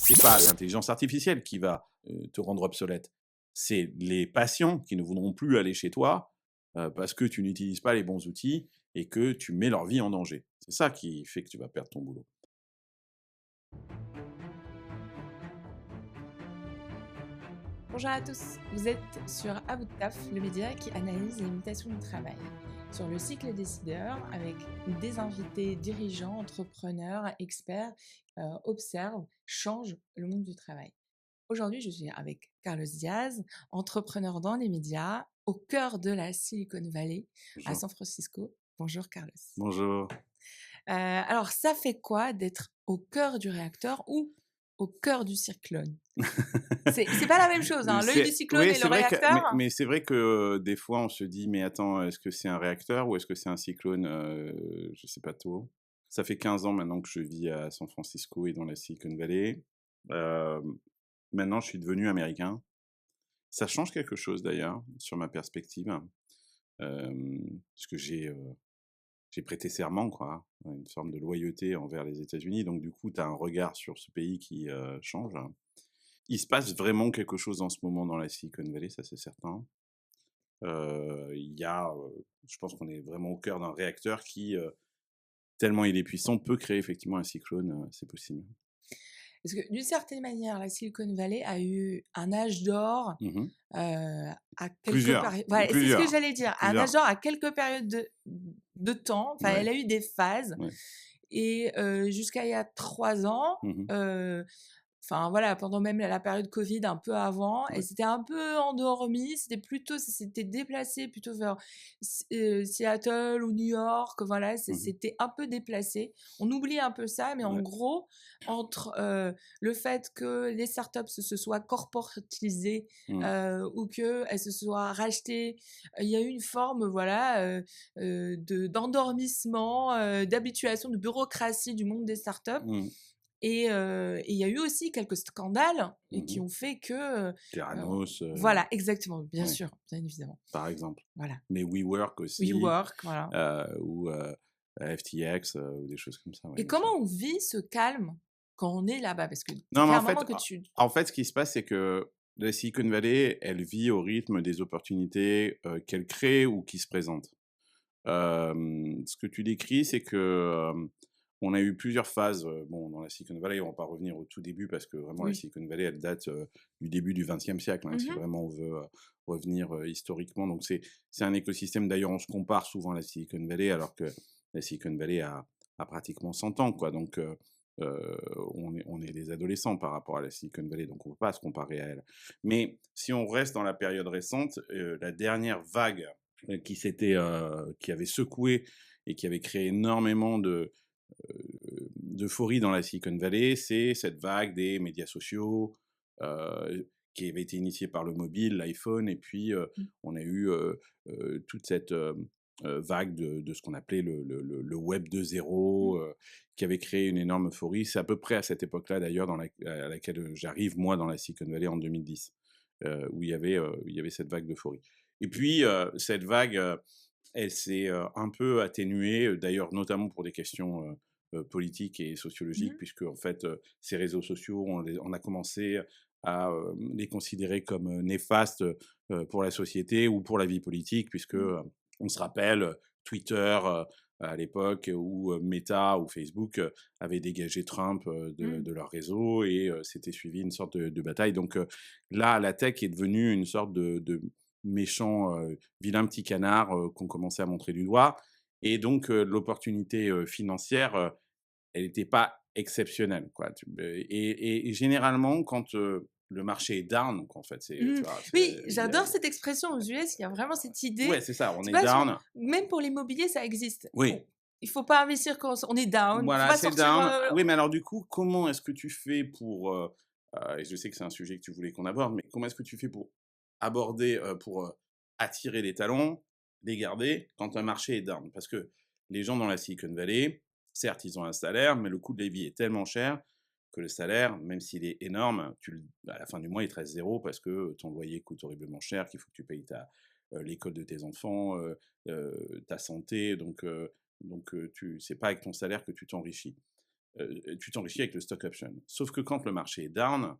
C'est pas l'intelligence artificielle qui va te rendre obsolète. C'est les patients qui ne voudront plus aller chez toi parce que tu n'utilises pas les bons outils et que tu mets leur vie en danger. C'est ça qui fait que tu vas perdre ton boulot. Bonjour à tous, vous êtes sur À bout de taf, le média qui analyse les mutations du travail. Sur le cycle décideur, avec des invités dirigeants, entrepreneurs, experts, observent, changent le monde du travail. Aujourd'hui, je suis avec Carlos Diaz, entrepreneur dans les médias, au cœur de la Silicon Valley, à Bonjour. San Francisco. Bonjour Carlos. Bonjour. Alors, ça fait quoi d'être au cœur du réacteur ou au cœur du cyclone? C'est pas la même chose, hein, l'œil du cyclone Oui, et le c'est vrai que, réacteur. mais c'est vrai que des fois on se dit, mais attends, est-ce que c'est un réacteur ou est-ce que c'est un cyclone? Je sais pas trop. Ça fait 15 ans maintenant que je vis à San Francisco et dans la Silicon Valley. Euh, Maintenant, je suis devenu américain. Ça change quelque chose d'ailleurs sur ma perspective, parce que j'ai prêté serment, quoi, une forme de loyauté envers les États-Unis. Donc du coup, tu as un regard sur ce pays qui change. Il se passe vraiment quelque chose en ce moment dans la Silicon Valley, ça c'est certain. Il y a, je pense qu'on est vraiment au cœur d'un réacteur qui, tellement il est puissant, peut créer effectivement un cyclone, c'est possible. Parce que d'une certaine manière, la Silicon Valley a eu un âge d'or Mmh. à quelques Plusieurs, périodes. Voilà, c'est ce que plusieurs, j'allais dire. Un âge plusieurs. d'or à quelques périodes de temps. Enfin, Ouais, elle a eu des phases. ouais. Et jusqu'à il y a 3 ans, Mmh. enfin voilà, pendant même la période Covid, un peu avant, et Ouais. c'était un peu endormi, c'était plutôt, ça s'était déplacé plutôt vers Seattle ou New York, voilà, Mmh. c'était un peu déplacé. On oublie un peu ça, mais en Ouais. gros, entre le fait que les startups se soient corporatisées Mmh. ou qu'elles se soient rachetées, il y a eu une forme, voilà, d'endormissement, d'habituation, de bureaucratie du monde des startups. Mmh. Et il y a eu aussi quelques scandales et qui Mmh. ont fait que, Theranos, voilà, exactement, bien ouais, sûr, bien évidemment. par exemple. Voilà. Mais WeWork aussi, WeWork, voilà. ou FTX, ou des choses comme ça, ouais, Et bien comment sûr. on vit ce calme quand on est là-bas? Parce que ça Non, mais fait un moment que tu. en fait, ce qui se passe, c'est que la Silicon Valley, elle vit au rythme des opportunités, qu'elle crée ou qui se présentent. Ce que tu décris, c'est que, on a eu plusieurs phases, bon, dans la Silicon Valley, on va pas revenir au tout début parce que vraiment la Oui. Silicon Valley, elle date, du début du XXe siècle, hein, si Mmh. vraiment on veut, revenir, historiquement. Donc c'est un écosystème, d'ailleurs, on se compare souvent à la Silicon Valley alors que la Silicon Valley a pratiquement 100 ans, quoi. Donc on est des adolescents par rapport à la Silicon Valley, donc on peut pas se comparer à elle. Mais si on reste dans la période récente, la dernière vague qui avait secoué et qui avait créé énormément d'euphorie dans la Silicon Valley, c'est cette vague des médias sociaux, qui avait été initiée par le mobile, l'iPhone, et puis Mmh. on a eu toute cette vague de ce qu'on appelait le Web 2.0, Mmh. qui avait créé une énorme euphorie. C'est à peu près à cette époque-là, d'ailleurs, à laquelle j'arrive, moi, dans la Silicon Valley en 2010, où il y avait cette vague d'euphorie. Et puis, cette vague, elle s'est un peu atténuée, d'ailleurs, notamment pour des questions politiques et sociologiques, Mmh. puisque, en fait, ces réseaux sociaux, on a commencé à les considérer comme néfastes pour la société ou pour la vie politique, puisque Mmh. on se rappelle Twitter à l'époque, où Meta ou Facebook avaient dégagé Trump Mmh. de leur réseau, et c'était suivi une sorte de bataille. Donc là, la tech est devenue une sorte de méchant, vilain petit canard qu'on commençait à montrer du doigt. Et donc l'opportunité financière, elle n'était pas exceptionnelle, quoi. Et généralement, quand le marché est down, donc en fait, Mmh. tu vois, Oui, il y a, j'adore cette expression aux US, il y a vraiment cette ouais, idée. c'est ça, on C'est est pas sur down. même pour l'immobilier, ça existe. Oui, Il faut pas investir quand on est down, il faut voilà, pas c'est sortir, down. Oui, mais alors du coup, comment est-ce que tu fais pour, et je sais que c'est un sujet que tu voulais qu'on aborde, mais comment est-ce que tu fais pour aborder, pour attirer les talents, les garder quand un marché est down? Parce que les gens dans la Silicon Valley, certes, ils ont un salaire, mais le coût de la vie est tellement cher que le salaire, même s'il est énorme, à la fin du mois, il te reste zéro parce que ton loyer coûte horriblement cher, qu'il faut que tu payes l'école de tes enfants, ta santé. Donc c'est pas avec ton salaire que tu t'enrichis. tu t'enrichis avec le stock option. Sauf que quand le marché est down,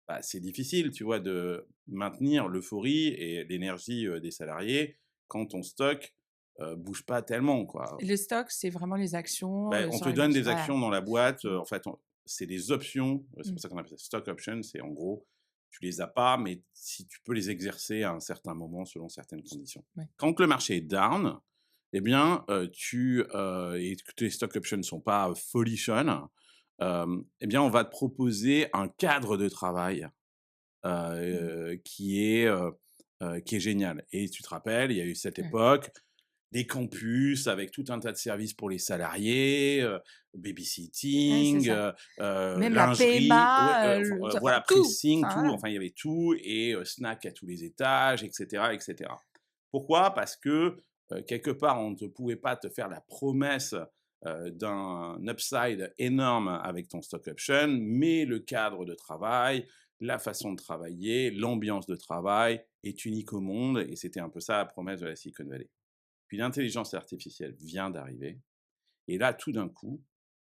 bah, c'est difficile, tu vois, de maintenir l'euphorie et l'énergie, des salariés quand ton stock, bouge pas tellement, quoi. Le stock, c'est vraiment les actions, Beh, on sur te les donne marchés. des Voilà. actions dans la boîte, Mmh. en fait, c'est des options, c'est Mmh. pour ça qu'on appelle ça stock option, c'est en gros, tu les as pas, mais si tu peux les exercer à un certain moment selon certaines conditions. Ouais. Quand le marché est down, eh bien, et que tes stock options ne sont pas folichonnes, eh bien, on va te proposer un cadre de travail, Mmh. qui est génial. Et tu te rappelles, il y a eu cette Ouais. époque, des campus avec tout un tas de services pour les salariés, Ouais, c'est babysitting, ça. Même la lingerie, ouais, PMA, le enfin voilà, tout. pressing, Enfin tout, voilà. enfin, il y avait tout et snack à tous les étages et cetera et cetera. Pourquoi? Parce que, quelque part, on ne pouvait pas te faire la promesse, d'un upside énorme avec ton stock option, mais le cadre de travail, la façon de travailler, l'ambiance de travail est unique au monde et c'était un peu ça la promesse de la Silicon Valley. Puis l'intelligence artificielle vient d'arriver et là, tout d'un coup,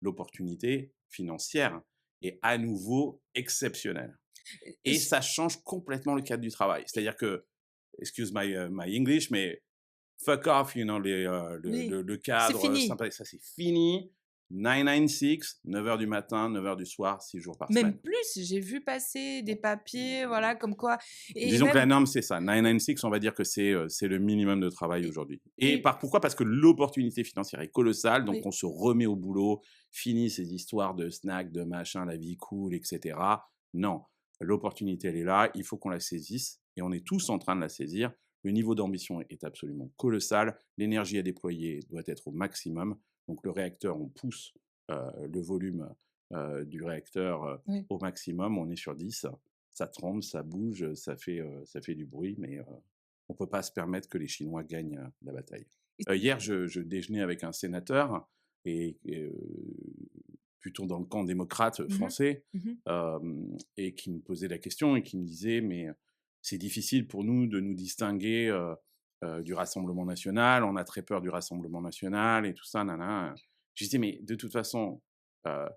l'opportunité financière est à nouveau exceptionnelle et Je ça change complètement le cadre du travail. C'est-à-dire que, excuse my English, mais fuck off, oui, le c'est cadre fini. sympa, ça c'est fini. 996, 9 heures du matin, 9 heures du soir, 6 jours par Même semaine. plus, j'ai vu passer des papiers, voilà, comme quoi et Disons que la même norme, c'est ça. 996, on va dire que c'est le minimum de travail et aujourd'hui. Et et pourquoi? Parce que l'opportunité financière est colossale, donc oui, on se remet au boulot, fini ces histoires de snacks, de machin, la vie cool, et cetera. Non, l'opportunité, elle est là, il faut qu'on la saisisse et on est tous en train de la saisir. Le niveau d'ambition est absolument colossal, l'énergie à déployer doit être au maximum. Donc le réacteur, on pousse, le volume, du réacteur, oui. au maximum, on est sur 10. Ça tremble, ça bouge, ça fait du bruit, mais on peut pas se permettre que les Chinois gagnent, la bataille. Et Hier, je déjeunais avec un sénateur et plutôt dans le camp démocrate mmh mh. français, Mmh. et qui me posait la question et qui me disait: «Mais, c'est difficile pour nous de nous distinguer, du Rassemblement national, on a très peur du Rassemblement national et tout ça, nin nin». Je disais: «Mais de toute façon, heu,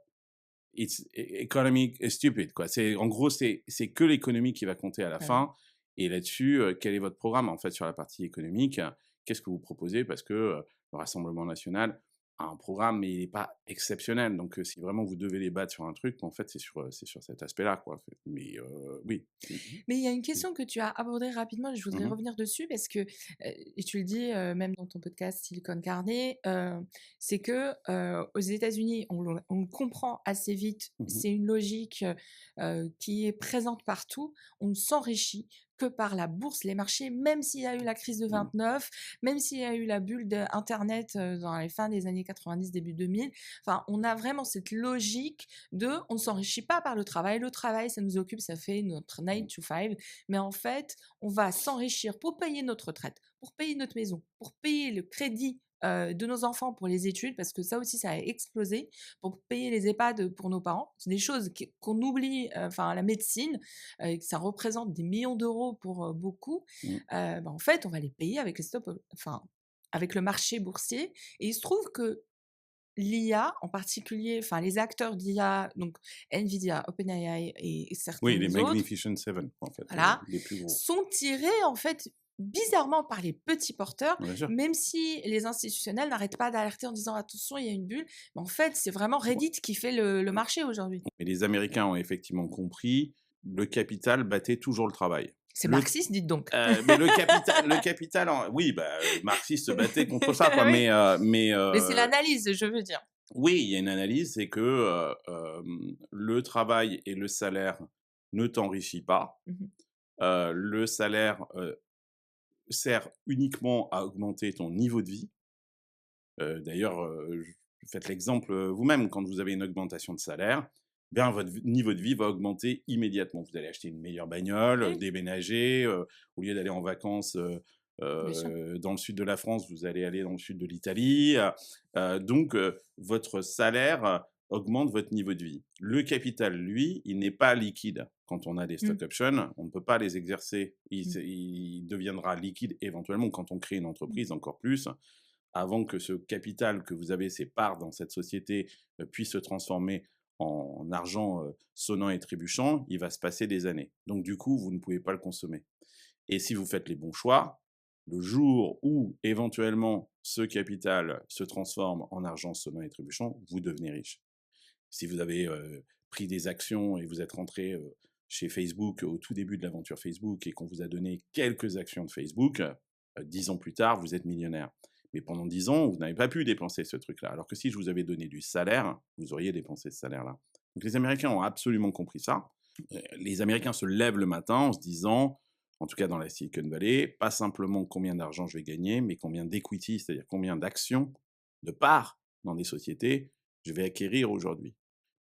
it's economic stupid, quoi. C'est, en gros, c'est que l'économie qui va compter à la Bah oui. fin. Et là-dessus, quel est votre programme, en fait, sur la partie économique? Qu'est-ce que vous proposez? Parce que, le Rassemblement national a un programme, mais il n'est pas exceptionnel. Donc, si vraiment vous devez les battre sur un truc, en fait, c'est sur cet aspect-là, quoi. Mais, oui. Mais il y a une question que tu as abordée rapidement et je voudrais Mmh. revenir dessus parce que, et tu le dis, même dans ton podcast Silicon Carnet, c'est que, aux États-Unis, on le comprend assez vite, Mmh. c'est une logique, qui est présente partout. On ne s'enrichit que par la bourse, les marchés, même s'il y a eu la crise de Mmh. 29, même s'il y a eu la bulle d'internet, dans les fins des années 90, début 2000. Enfin, on a vraiment cette logique on ne s'enrichit pas par le travail, ça nous occupe, ça fait notre 9 to 5, mais en fait, on va s'enrichir pour payer notre retraite, pour payer notre maison, pour payer le crédit de nos enfants pour les études, parce que ça aussi, ça a explosé, pour payer les EHPAD pour nos parents. C'est des choses qu'on oublie, enfin la médecine, que ça représente des millions d'euros pour beaucoup. Mmh. Bah, en fait, on va les payer avec les stop, enfin, avec le marché boursier. Et il se trouve que l'IA en particulier, enfin les acteurs d'IA, donc Nvidia, OpenAI et Oui, les certains autres, Magnificent Seven, en fait, voilà, les plus gros. sont tirés en fait bizarrement par les petits porteurs, Bien sûr. même si les institutionnels n'arrêtent pas d'alerter en disant attention, il y a une bulle. Mais en fait, c'est vraiment Reddit qui fait le marché aujourd'hui. Et les Américains ont effectivement compris, le capital battait toujours le travail. C'est Le marxiste, dites donc. Mais le capital en oui, bah, marxiste se battait contre ça, quoi, Oui, mais mais c'est l'analyse, je veux dire. oui, il y a une analyse, c'est que, le travail et le salaire ne t'enrichit pas. Mmh. Le salaire, sert uniquement à augmenter ton niveau de vie. D'ailleurs, faites l'exemple, vous-même, quand vous avez une augmentation de salaire, bien votre niveau de vie va augmenter immédiatement. Vous allez acheter une meilleure bagnole, Oui, déménager, au lieu d'aller en vacances, bien sûr. dans le sud de la France, vous allez aller dans le sud de l'Italie, donc votre salaire, augmente votre niveau de vie. Le capital, lui, il n'est pas liquide. Quand on a des Mmh, stock options, on ne peut pas les exercer. mmh, Il deviendra liquide éventuellement quand on crée une entreprise, encore plus. avant que ce capital que vous avez, ces parts dans cette société, puisse se transformer en argent sonnant et trébuchant, il va se passer des années. Donc du coup, vous ne pouvez pas le consommer. Et si vous faites les bons choix, le jour où éventuellement ce capital se transforme en argent sonnant et trébuchant, vous devenez riche. Si vous avez pris des actions et vous êtes rentré chez Facebook au tout début de l'aventure Facebook et qu'on vous a donné quelques actions de Facebook, 10 ans plus tard, vous êtes millionnaire. Mais pendant 10 ans, vous n'avez pas pu dépenser ce truc-là. Alors que si je vous avais donné du salaire, vous auriez dépensé ce salaire-là. Donc les Américains ont absolument compris ça. Les Américains se lèvent le matin en se disant, en tout cas dans la Silicon Valley, pas simplement combien d'argent je vais gagner, mais combien d'equity, c'est-à-dire combien d'actions, de parts dans des sociétés, je vais acquérir aujourd'hui.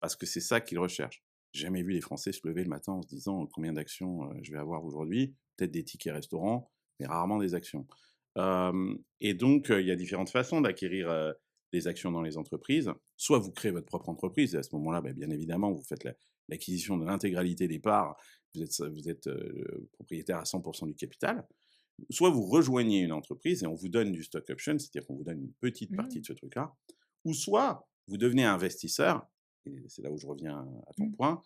Parce que c'est ça qu'ils recherchent. J'ai jamais vu les Français se lever le matin en se disant combien d'actions je vais avoir aujourd'hui, peut-être des tickets restaurants, mais rarement des actions. Et donc, il y a différentes façons d'acquérir des actions dans les entreprises. Soit vous créez votre propre entreprise, et à ce moment-là, bien évidemment, vous faites l'acquisition de l'intégralité des parts, vous êtes propriétaire à 100% du capital. Soit vous rejoignez une entreprise et on vous donne du stock option, c'est-à-dire qu'on vous donne une petite partie de ce truc-là. Ou soit vous devenez investisseur, et c'est là où je reviens à ton point,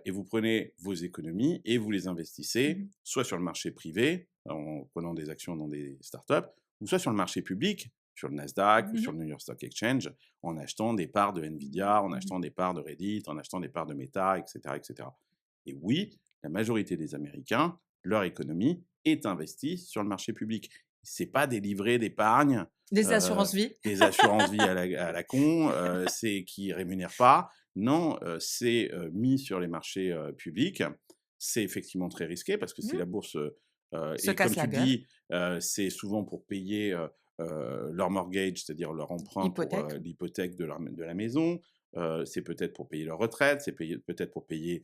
et vous prenez vos économies et vous les investissez, soit sur le marché privé, en prenant des actions dans des startups, ou soit sur le marché public, sur le Nasdaq ou sur le New York Stock Exchange, en achetant des parts de Nvidia, en achetant des parts de Reddit, en achetant des parts de Meta, etc., etc. Et oui, la majorité des Américains, leur économie est investie sur le marché public. C'est pas des livrets d'épargne, Des assurances-vie. des assurances-vie à la con, c'est qui rémunèrent pas. Non, c'est mis sur les marchés publics. C'est effectivement très risqué parce que si la bourse Se et comme casse tu la le gueule. dis, c'est souvent pour payer leur mortgage, c'est-à-dire leur emprunt pour Hypothèque. l'hypothèque de la maison. C'est peut-être pour payer leur retraite, c'est peut-être pour payer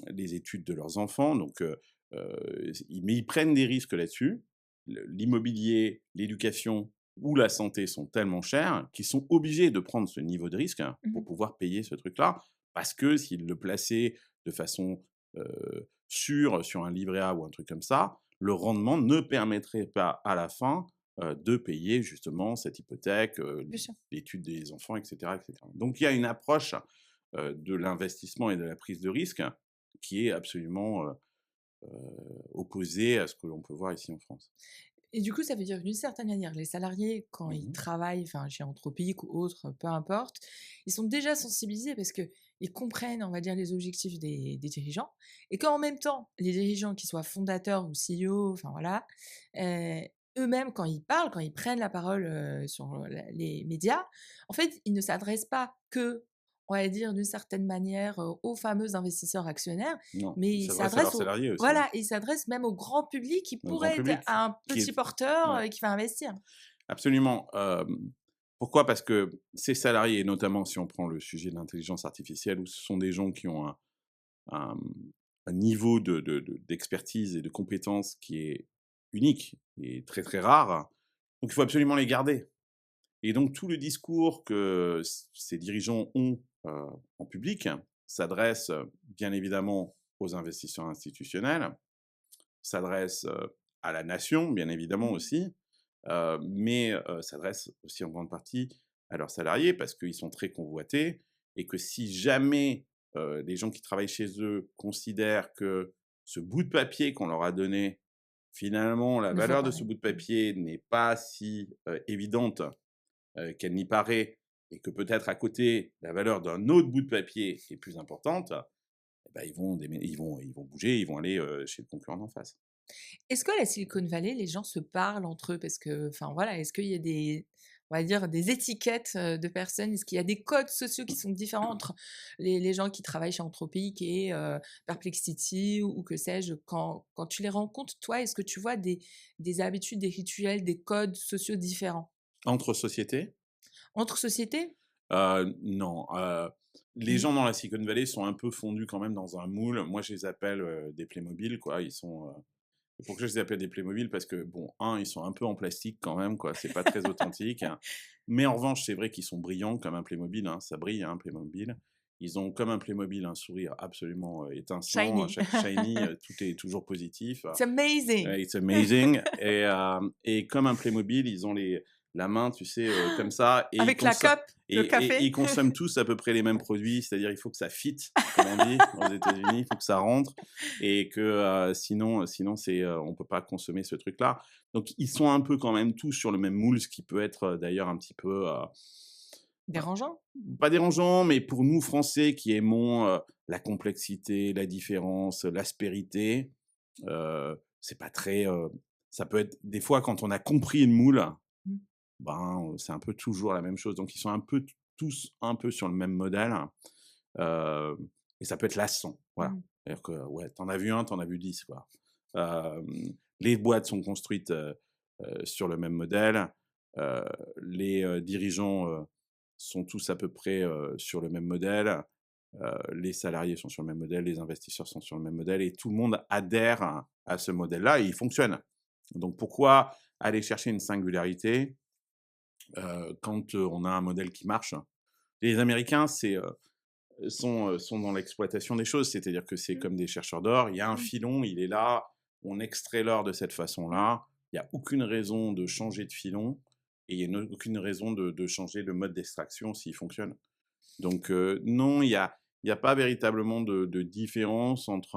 les études de leurs enfants. Donc, mais ils prennent des risques là-dessus. L'immobilier, l'éducation ou la santé sont tellement chers qu'ils sont obligés de prendre ce niveau de risque pour pouvoir payer ce truc-là. Parce que s'ils le plaçaient de façon sûre sur un livret A ou un truc comme ça, le rendement ne permettrait pas à la fin de payer justement cette hypothèque, Bien sûr. l'étude des enfants, etc., etc. Donc il y a une approche de l'investissement et de la prise de risque qui est absolument opposée à ce que l'on peut voir ici en France. Et du coup, ça veut dire que d'une certaine manière, les salariés, quand ils Mmh. travaillent, enfin, chez Anthropic ou autre, peu importe, ils sont déjà sensibilisés parce qu'ils comprennent, on va dire, les objectifs des dirigeants. Et qu'en même temps, les dirigeants, qu'ils soient fondateurs ou CEO, enfin voilà, euh, eux-mêmes, quand ils parlent, quand ils prennent la parole sur les médias, en fait, ils ne s'adressent pas que, on va dire, d'une certaine manière, aux fameux investisseurs actionnaires, Non, mais ils ils s'adressent à leurs s'adressent salariés aussi, hein, voilà, ils s'adressent même au grand public qui au grand pourrait être public un qui petit est porteur, ouais. qui va investir. Absolument. Pourquoi? Parce que ces salariés, et notamment si on prend le sujet de l'intelligence artificielle, où ce sont des gens qui ont un, un niveau d'expertise et de compétence qui est unique et très très rare, donc il faut absolument les garder. Et donc tout le discours que ces dirigeants ont en public s'adresse bien évidemment aux investisseurs institutionnels, s'adresse à la nation, bien évidemment aussi, mais s'adresse aussi en grande partie à leurs salariés parce qu'ils sont très convoités et que si jamais les gens qui travaillent chez eux considèrent que ce bout de papier qu'on leur a donné, finalement, la Ne vaut valeur pas de ce rien. bout de papier n'est pas si évidente qu'elle n'y paraît et que peut-être à côté, la valeur d'un autre bout de papier est plus importante, eh ben, ils vont bouger, ils vont aller chez le concurrent d'en face. Est-ce que la Silicon Valley, les gens se parlent entre eux? Parce que, enfin voilà, est-ce qu'il y a des, on va dire, des étiquettes, de personnes? Est-ce qu'il y a des codes sociaux qui sont différents entre les gens qui travaillent chez Anthropic et Perplexity ou que sais-je? Quand tu les rencontres, toi, est-ce que tu vois des habitudes, des rituels, des codes sociaux différents? Entre sociétés, Entre sociétés? non, les Mmh. gens dans la Silicon Valley sont un peu fondus quand même dans un moule. Moi, je les appelle, des Playmobil, quoi. Ils sont, pourquoi je les appelle des Playmobil? Parce que bon, ils sont un peu en plastique quand même, quoi, c'est pas très authentique, hein. Mais en revanche, c'est vrai qu'ils sont brillants comme un Playmobil, hein, ça brille, hein, un Playmobil. Ils ont comme un Playmobil un sourire absolument, étincelant, Shiny. shiny, tout est toujours positif. It's amazing! It's amazing et comme un Playmobil, ils ont la main, tu sais, comme ça, et Avec la cup de café? ils consomment tous à peu près les mêmes produits, c'est-à-dire il faut que ça fit, comme on dit aux États-Unis, il faut que ça rentre, et que sinon on peut pas consommer ce truc-là. Donc ils sont un peu quand même tous sur le même moule, ce qui peut être d'ailleurs un petit peu Dérangeant? pas dérangeant, mais pour nous Français qui aimons la complexité, la différence, l'aspérité, c'est pas très. Ça peut être des fois quand on a compris le moule, Mmh. ben, c'est un peu toujours la même chose. Donc ils sont un peu tous un peu sur le même modèle, heu et ça peut être lassant, voilà. Mmh. C'est-à-dire que, ouais, tu en as vu un, tu en as vu 10, quoi. Hem, les boîtes sont construites, sur le même modèle, heu, les, dirigeants, sont tous à peu près, sur le même modèle, les salariés sont sur le même modèle, les investisseurs sont sur le même modèle, et tout le monde adhère à ce modèle-là et il fonctionne. Donc pourquoi aller chercher une singularité quand on a un modèle qui marche? Les Américains, sont dans l'exploitation des choses, c'est-à-dire que c'est Mmh. comme des chercheurs d'or. Il y a un Mmh. filon, il est là, on extrait l'or de cette façon-là. Il n'y a aucune raison de changer de filon, et il n'y a aucune raison de changer le mode d'extraction s'il fonctionne. Donc non, il y a pas véritablement de différence entre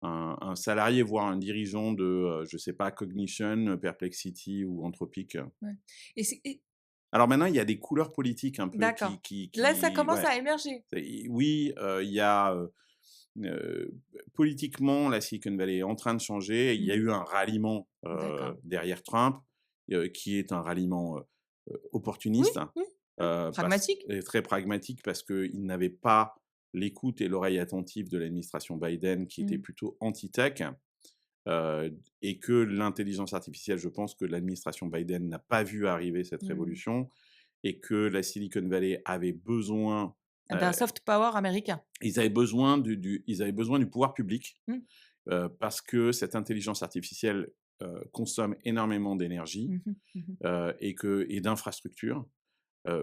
un salarié, voire un dirigeant de, je sais pas, Cognition, Perplexity ou Anthropic. Ouais. Et Alors maintenant, il y a des couleurs politiques un peu d'accord. Là, ça commence ouais, à émerger. oui, il y a, politiquement, la Silicon Valley est en train de changer. Il y a Mmh. eu un ralliement, D'accord. derrière Trump, qui est un ralliement, Oui, opportuniste, oui, parce pragmatique. et très pragmatique parce qu'il n'avait pas l'écoute et l'oreille attentive de l'administration Biden qui était Mmh. plutôt anti-tech, et que l'intelligence artificielle, je pense que l'administration Biden n'a pas vu arriver cette Mmh. révolution, et que la Silicon Valley avait besoin, D'un soft power américain. ils avaient besoin du pouvoir public, Mmh. parce que cette intelligence artificielle, consomme énormément d'énergie, Mmh mh. Mmh. et d'infrastructures,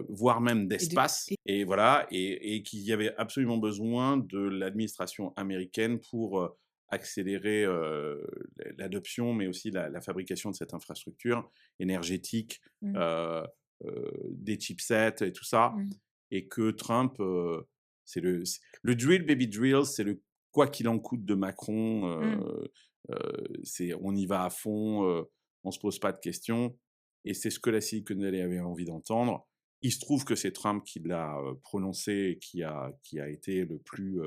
voire même Et de d'espace, et et voilà, et qu'il y avait absolument besoin de l'administration américaine pour, accélérer, l'adoption, mais aussi la fabrication de cette infrastructure énergétique, mmh. heu des chipsets et tout ça, Mmh. et que Trump, c'est le drill baby drill, c'est le quoi qu'il en coûte de Macron, Mmh. c'est on y va à fond, on se pose pas de questions, et c'est ce que la Silicon Valley avait envie d'entendre. Il se trouve que c'est Trump qui l'a, prononcé et qui a été le plus,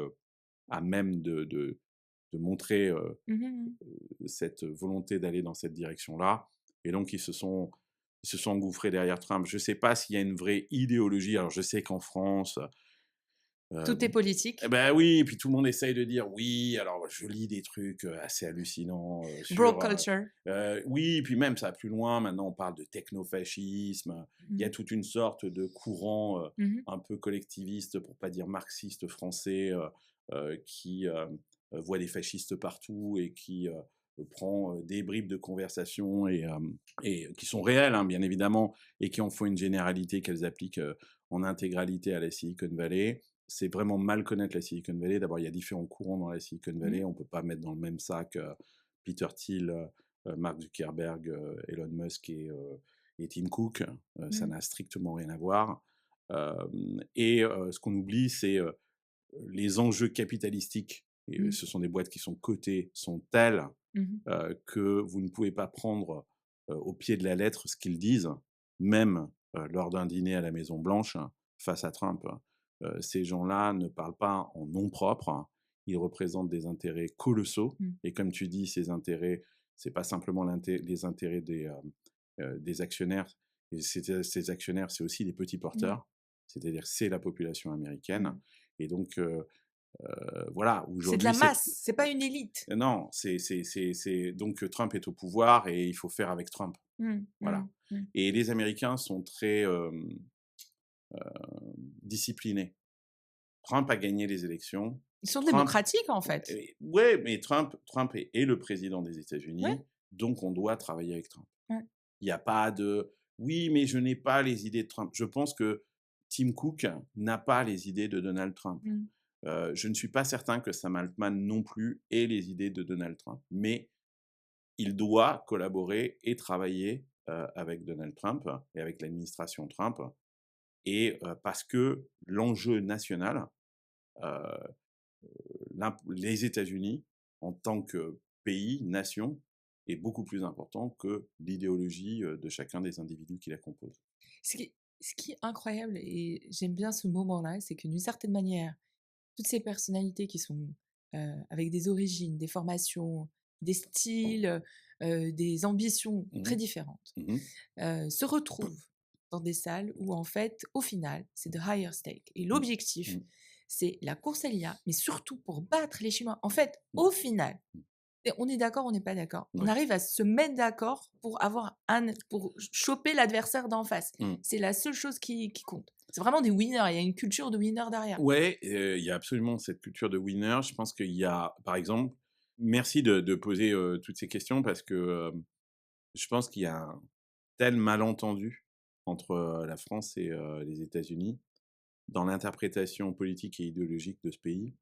à même de montrer, Mmh mh, mmh. cette volonté d'aller dans cette direction-là, et donc ils se sont engouffrés derrière Trump. Je ne sais pas s'il y a une vraie idéologie. Alors je sais qu'en France, Tout est eh politique. bah, oui, et puis tout le monde essaye de dire: «Oui», alors je lis des trucs, assez hallucinants, Broke sur, culture. oui, puis même ça va plus loin, maintenant on parle de technofascisme, il y a Mmh. toute une sorte de courant, Mmh mh. un peu collectiviste, pour pas dire marxiste français, qui, voit des fascistes partout et qui, prend, des bribes de conversation, et qui sont réelles, hein, bien évidemment, et qui en font une généralité qu'elles appliquent, en intégralité à la Silicon Valley. C'est vraiment mal connaître la Silicon Valley. D'abord, il y a différents courants dans la Silicon Mmh. Valley. On ne peut pas mettre dans le même sac, Peter Thiel, Mark Zuckerberg, Elon Musk et Tim Cook. Ça Mmh. n'a strictement rien à voir. Ce qu'on oublie, c'est, les enjeux capitalistiques, et Mmh. ce sont des boîtes qui sont cotées, sont tels, Mmh mh. que vous ne pouvez pas prendre, au pied de la lettre ce qu'ils disent, même, lors d'un dîner à la Maison Blanche, face à Trump. Ces gens-là ne parlent pas en nom propre, ils représentent des intérêts colossaux, Mmh. et comme tu dis, ces intérêts, c'est pas simplement les intérêts des actionnaires, et ces actionnaires, c'est aussi les petits Mmh. porteurs, c'est-à-dire c'est la population américaine, Mmh. et donc voilà, C'est de la aujourd'hui, c'est masse, c'est pas une élite. non, c'est donc Trump est au pouvoir et il faut faire avec Trump, Mmh. Mmh. voilà. Mmh. Et les Américains sont très, disciplinés. Trump a gagné les élections. Ils sont Trump démocratiques, en fait. ouais, mais Trump est le président des Ouais, États-Unis, donc on doit travailler avec Trump. ouais. Il y a pas de: «Oui, mais je n'ai pas les idées de Trump». Je pense que Tim Cook n'a pas les idées de Donald Trump. Mmh. Je ne suis pas certain que Sam Altman non plus ait les idées de Donald Trump, mais il doit collaborer et travailler avec Donald Trump et avec l'administration Trump et parce que l'enjeu national, heu, les États-Unis, en tant que pays, nation, est beaucoup plus important que l'idéologie, de chacun des individus qui la composent. Ce qui est incroyable et j'aime bien ce moment-là, c'est que d'une certaine manière, toutes ces personnalités qui sont, avec des origines, des formations, des styles, des ambitions Mmh très mh. différentes, Mmh. se retrouvent dans des salles où en fait, au final, c'est the higher stake et Mmh. l'objectif, Mmh. c'est la course à l'IA, mais surtout pour battre les Chinois. En fait, Mmh. au final, Mmh. et on est d'accord, on n'est pas d'accord. On Ouais. arrive à se mettre d'accord pour choper l'adversaire d'en face. Mmh. C'est la seule chose qui compte. C'est vraiment des winners, il y a une culture de winner derrière. Ouais, il y a absolument cette culture de winner. Je pense qu'il y a par exemple merci de poser, toutes ces questions parce que, je pense qu'il y a un tel malentendu entre, la France et les États-Unis dans l'interprétation politique et idéologique de ce pays.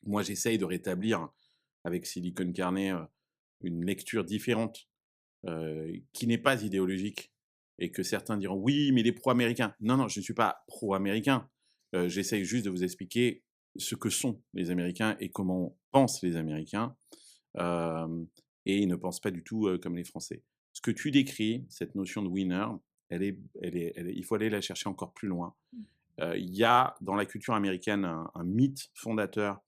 Moi, j'essaye de rétablir avec Silicon Carnet, une lecture différente, qui n'est pas idéologique et que certains diront: «Oui, mais il est pro-américain». Non, non, je ne suis pas pro-américain. J'essaye juste de vous expliquer ce que sont les Américains et comment pensent les Américains, hem et ils ne pensent pas du tout, comme les Français. Ce que tu décris, cette notion de winner, elle est il faut aller la chercher encore plus loin. Mmh. Il y a dans la culture américaine un mythe fondateur,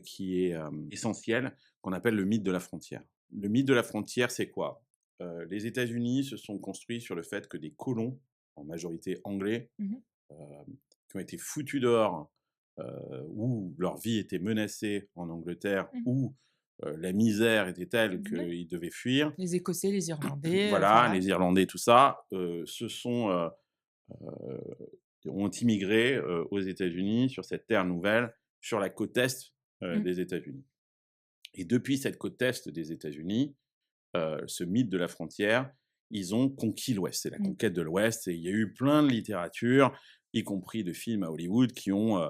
qui est, essentiel, qu'on appelle le mythe de la frontière. Le mythe de la frontière, c'est quoi? Les États-Unis se sont construits sur le fait que des colons, en majorité anglais, Mmh mh. qui ont été foutus dehors, où leur vie était menacée en Angleterre, Mmh. où, la misère était telle Ouais. qu'ils devaient fuir. Les Écossais, les Irlandais, enfin Voilà, voilà. les Irlandais, tout ça, heu, ont immigré, aux États-Unis, sur cette terre nouvelle, sur la côte est, Mmh. des États-Unis. Et depuis cette côte est des États-Unis, ce mythe de la frontière, ils ont conquis l'Ouest. C'est la Mmh. conquête de l'Ouest et il y a eu plein de littérature, y compris de films à Hollywood qui ont,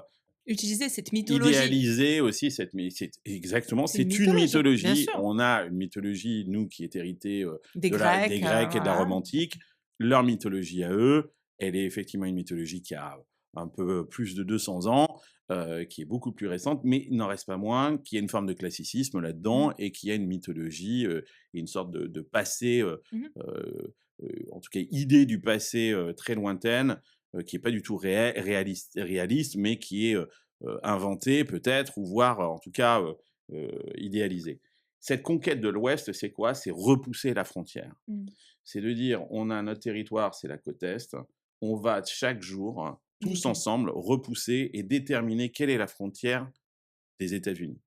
Utiliser cette mythologie. idéalisé aussi cette mais c'est exactement, C'est une c'est une mythologie, bien mythologie. sûr. On a une mythologie, nous, qui est héritée, Des des Grecs, Grecs et de la voilà. Rome antique. Leur mythologie à eux, elle est effectivement une mythologie qui a un peu plus de 200 ans, qui est beaucoup plus récente, mais il n'en reste pas moins qu'il y a une forme de classicisme Mmh. là-dedans et qu'il y a une mythologie, et une sorte de passé, Mmh mh. en tout cas idée du passé, très lointaine, qui est pas du tout réaliste, mais qui est, inventée peut-être ou voire en tout cas, idéalisée. Cette conquête de l'Ouest, c'est quoi? C'est repousser la frontière. Mmh. C'est de dire: «On a notre territoire, c'est la côte est, on va chaque jour, tous Dégainer. ensemble, repousser et déterminer quelle est la frontière des États-Unis»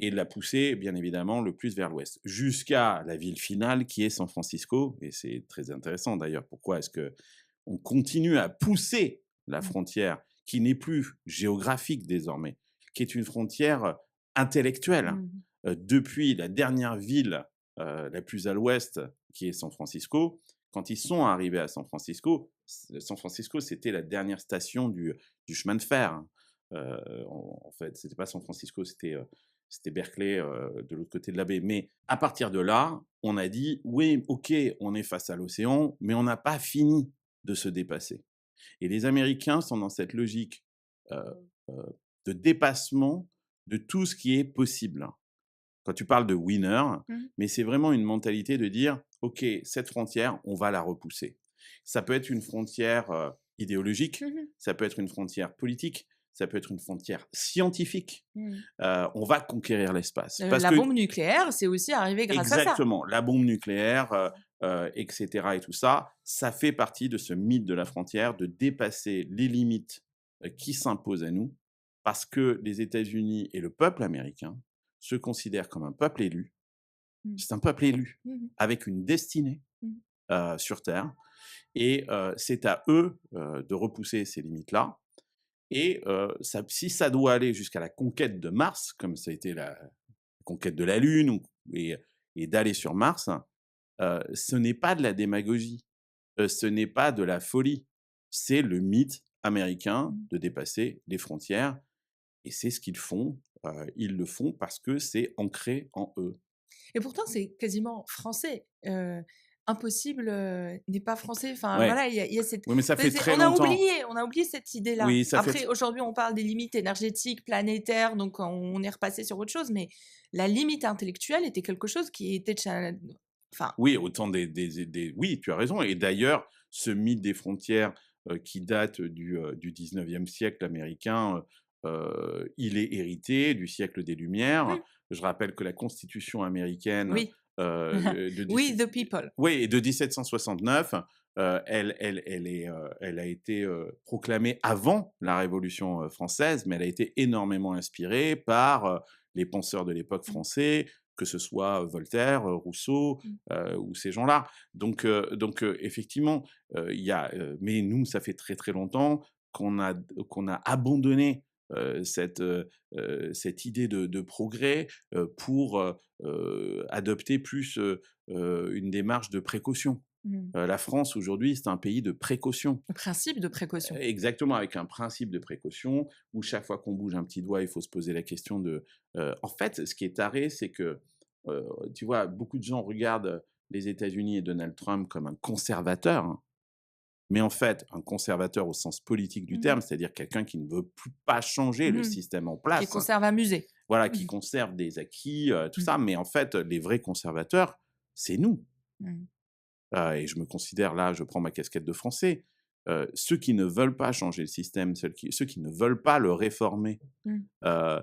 et de la pousser, bien évidemment, le plus vers l'ouest, jusqu'à la ville finale qui est San Francisco et c'est très intéressant d'ailleurs. Pourquoi est-ce qu'on continue à pousser la Mmh. frontière qui n'est plus géographique désormais, qui est une frontière intellectuelle? Mmh. Depuis la dernière ville, la plus à l'ouest, qui est San Francisco, quand ils sont arrivés à San Francisco, c'était la dernière station du chemin de fer, hein. En fait, c'était pas San Francisco, c'était Berkeley, de l'autre côté de la baie. Mais à partir de là, on a dit: «Oui, OK, on est face à l'océan, mais on n'a pas fini de se dépasser» et les Américains sont dans cette logique, heu heu, de dépassement de tout ce qui est possible. Quand tu parles de winner, Mmh. mais c'est vraiment une mentalité de dire: «OK, cette frontière, on va la repousser». Ça peut être une frontière, idéologique, Mmh mh. ça peut être une frontière politique, ça peut être une frontière scientifique. Mmh. On va conquérir l'espace parce La que bombe nucléaire, c'est aussi arrivé grâce à ça. exactement, la bombe nucléaire, et cetera et tout ça, ça fait partie de ce mythe de la frontière, de dépasser les limites, qui s'imposent à nous parce que les États-Unis et le peuple américain se considèrent comme un peuple élu. Mmh. C'est un peuple élu Mmh mh. avec une destinée, Mmh. sur terre et c'est à eux, de repousser ces limites-là et ça si ça doit aller jusqu'à la conquête de Mars, comme ça a été la conquête de la Lune ou et d'aller sur Mars, ce n'est pas de la démagogie, ce n'est pas de la folie. C'est le mythe américain Mmh. de dépasser les frontières et c'est ce qu'ils font. Ils le font parce que c'est ancré en eux. Et pourtant, c'est quasiment français. impossible n'est pas français. Enfin, Ouais. voilà, il y a cette. Oui, mais ça fait très On a longtemps. oublié cette idée-là. Oui, ça Après, fait. aujourd'hui, on parle des limites énergétiques, planétaires, donc on est repassé sur autre chose, mais la limite intellectuelle était quelque chose qui était. Enfin, Oui, autant oui, tu as raison et d'ailleurs, ce mythe des frontières, qui date du 19e siècle américain, il est hérité du siècle des Lumières. mmh, Je rappelle que la Constitution américaine, oui. de We 17 the people. oui et de 1769, elle a été, proclamée avant la Révolution, française, mais elle a été énormément inspirée par, les penseurs de l'époque Mmh, français, que ce soit Voltaire, Rousseau, mmh, ou ces gens-là. Effectivement, il y a, mais nous, ça fait très, très longtemps qu'on a abandonné, cette idée de progrès, pour, adopter plus, une démarche de précaution. mmh. La France aujourd'hui, c'est un pays de précaution. Le principe de précaution. Exactement, avec un principe de précaution où chaque fois qu'on bouge un petit doigt, il faut se poser la question de en fait, ce qui est taré, c'est que, tu vois, beaucoup de gens regardent les États-Unis et Donald Trump comme un conservateur, hein, mais en fait, un conservateur au sens politique du Mmh terme, c'est-à-dire quelqu'un qui ne veut plus pas changer le mh. système en Qui place, conserve un musée. voilà, qui Mmh. conserve des acquis, tout Mmh. ça, mais en fait, les vrais conservateurs, c'est nous. Mmh. Et je me considère là, je prends ma casquette de Français. Ceux qui ne veulent pas changer le système, ceux qui ne veulent pas le réformer, Mmh. heu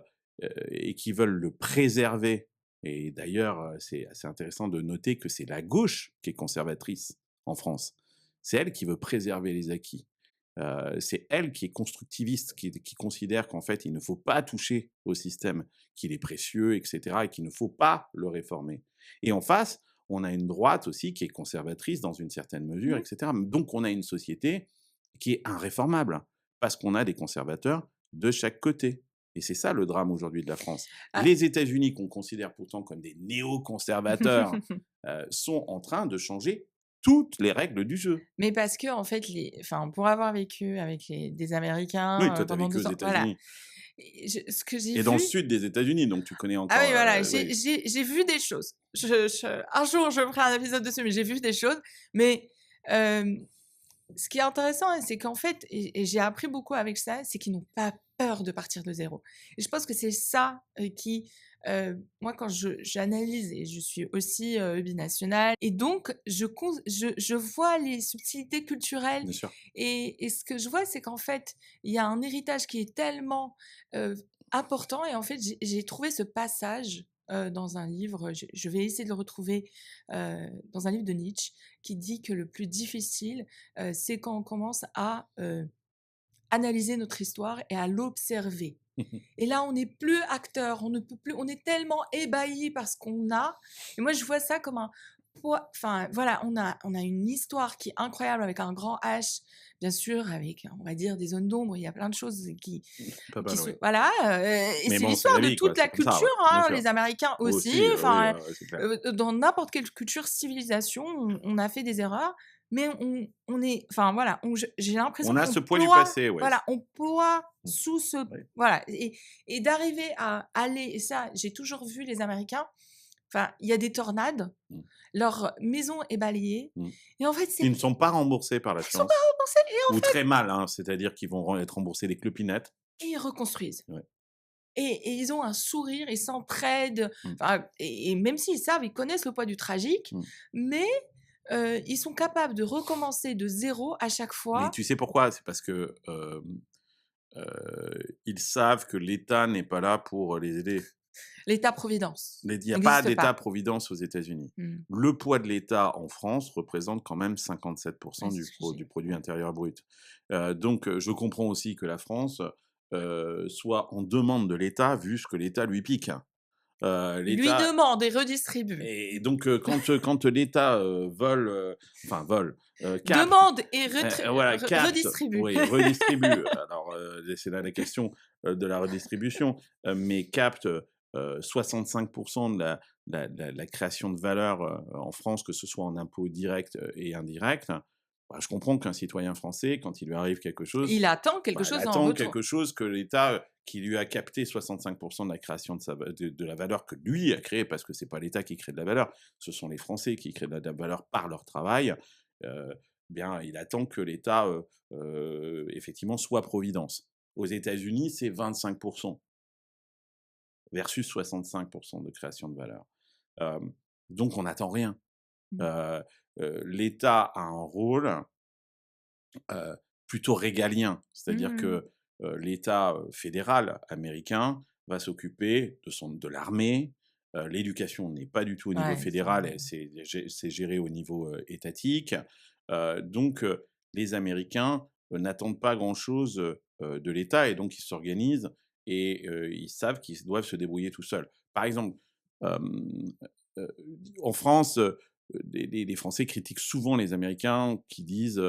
et qui veulent le préserver et d'ailleurs, c'est assez intéressant de noter que c'est la gauche qui est conservatrice en France. C'est elle qui veut préserver les acquis. C'est elle qui est constructiviste, qui considère qu'en fait, il ne faut pas toucher au système, qu'il est précieux et cetera et qu'il ne faut pas le réformer et en face, on a une droite aussi qui est conservatrice dans une certaine mesure et Mmh. cetera. Donc on a une société qui est irréformable parce qu'on a des conservateurs de chaque côté et c'est ça le drame aujourd'hui de la France. Ah. Les États-Unis, qu'on considère pourtant comme des néoconservateurs, sont en train de changer toutes les règles du jeu. Mais parce qu'en fait, enfin, pour avoir vécu avec des Oui, Américains, toi, tu as pendant vécu aux 2 ans, voilà. États-Unis Ce que j'ai et dans le vu. sud des États-Unis, donc tu connais Ah encore, oui, voilà, oui. j'ai vu des choses. Un jour, je ferai un épisode dessus, mais j'ai vu des choses. Mais hem, ce qui est intéressant, hein, c'est qu'en fait, et j'ai appris beaucoup avec ça, c'est qu'ils n'ont pas peur de partir de zéro. Et je pense que c'est ça, qui, moi, quand j'analyse, et je suis aussi, binationale, et donc je vois les subtilités culturelles, Bien sûr. et ce que je vois, c'est qu'en fait, il y a un héritage qui est tellement, heu, important, et en fait, j'ai trouvé ce passage, dans un livre, je vais essayer de le retrouver, dans un livre de Nietzsche, qui dit que le plus difficile, c'est quand on commence à, analyser notre histoire et à l'observer. Et là, on n'est plus acteur, on ne peut plus, on est tellement ébahi par ce qu'on a. Et moi, je vois ça comme un poids. Enfin, voilà, on a une histoire qui est incroyable avec un grand H, bien sûr, avec, on va dire, des zones d'ombre. Il y a plein de choses Pas qui mal, sont, oui. voilà. Et Mais c'est bon, c'est la l'histoire de vie, quoi, toute la c'est comme ça, culture, ouais, bien hein, sûr. les Américains aussi. Aussi, oui, Enfin, c'est clair. dans n'importe quelle culture, civilisation, on a fait des erreurs, mais on est, enfin voilà, j'ai l'impression On a qu'on ce poids du ploie, passé, ouais. voilà, on ploie Mmh, sous ce, oui. voilà, et d'arriver à aller, et ça, j'ai toujours vu les Américains, enfin, il y a des tornades, Mmh, leur maison est balayée, mmh. et en fait, Qui ne sont pas remboursés par ils sont pas l'assurance remboursés, ou très mal, hein, c'est-à-dire qu'ils vont être remboursés des clopinettes. et ils reconstruisent. Ouais. Et ils ont un sourire, ils s'entraident, Mmh, enfin, et même s'ils savent, ils connaissent le poids du tragique, mmh. mais ils sont capables de recommencer de zéro à chaque Mais fois. tu sais pourquoi? C'est parce que, ils savent que l'État n'est pas là pour les aider. L'État-providence Il n'y a pas n'existe pas. d'État-providence aux États-Unis. Mmh. Le poids de l'État en France représente quand même 57 Ouais, c'est du ce que du j'ai, produit ouais. intérieur brut. Donc je comprends aussi que la France, soit en demande de l'État, vu ce que l'État lui pique. Lui L'État demande et redistribue. et donc quand l'État, vole, enfin vole, capte, Demande et voilà, capte, redistribue. oui, redistribue, alors, c'est là la question, de la redistribution, mais capte, 65 de la création de valeur, en France, que ce soit en impôts directs, et indirects. Bah, je comprends qu'un citoyen français, quand il lui arrive quelque chose, Il attend quelque bah, il chose en attend retour. quelque chose que l'État, qui lui a capté 65% de la création de la valeur que lui a créée, parce que c'est pas l'État qui crée de la valeur, ce sont les Français qui créent de la valeur par leur travail, bien, il attend que l'État, effectivement, soit providence. Aux États-Unis, c'est 25% versus 65% de création de valeur. Donc on n'attend rien. Mmh. Heu L'État a un rôle heu, plutôt régalien. C'est-à-dire Mmh. que, l'État, fédéral américain va s'occuper de l'armée, l'éducation n'est pas du tout au niveau Ouais, ça fédéral, c'est géré au niveau, étatique. Donc les Américains, n'attendent pas grand-chose, de l'État et donc ils s'organisent et ils savent qu'ils doivent se débrouiller tout seuls. Par exemple, hem, heu, en France, les Français critiquent souvent les Américains qui disent,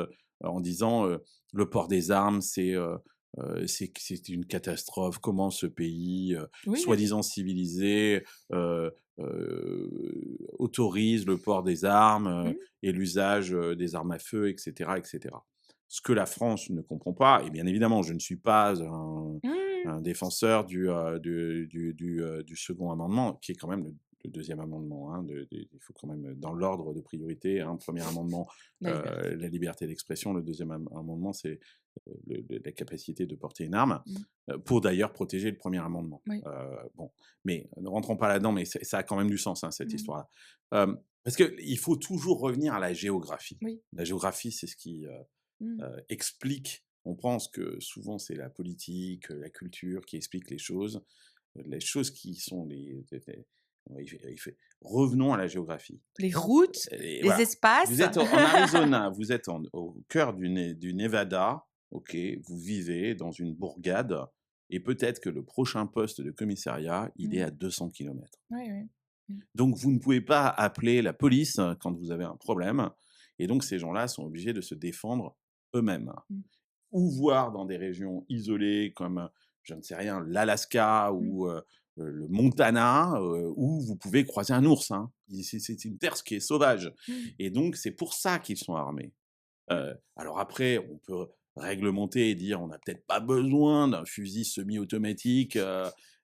en disant, «Le port des armes, c'est une catastrophe. Comment ce pays, oui, oui. soi-disant civilisé, autorise le port des armes, Mmh. et l'usage, des armes à feu et cetera et cetera». Ce que la France ne comprend pas et bien évidemment, je ne suis pas Mmh. un défenseur du second amendement, qui est quand même le 2e amendement, hein, il faut quand même, dans l'ordre de priorité, hein, 1er amendement, La liberté. la liberté d'expression, le 2e amendement, c'est, la capacité de porter une arme, Mmh. pour d'ailleurs protéger le 1er amendement. Oui. Bon, mais ne rentrons pas là-dedans, mais ça a quand même du sens, hein, cette Mmh. histoire-là. Parce qu'il faut toujours revenir à la géographie. Oui. La géographie, c'est ce qui, Mmh. explique. On pense que souvent c'est la politique, la culture qui explique les choses qui sont ouais, revenons à la géographie. Les routes, Et les voilà, vous espaces. êtes en Arizona, vous êtes au cœur du Nevada, OK, vous vivez dans une bourgade et peut-être que le prochain poste de commissariat, il est Mmh. à 200 kilomètres. Oui, oui. Mmh. Donc vous ne pouvez pas appeler la police quand vous avez un problème et donc ces gens-là sont obligés de se défendre eux-mêmes. Mmh. Ou voir dans des régions isolées comme, je ne sais rien, l'Alaska Mmh. ou, le Montana, où vous pouvez croiser un ours, hein. C'est une terre qui est sauvage Mmh. et donc c'est pour ça qu'ils sont armés. Alors après, on peut réglementer et dire: «On n'a peut-être pas besoin d'un fusil semi-automatique,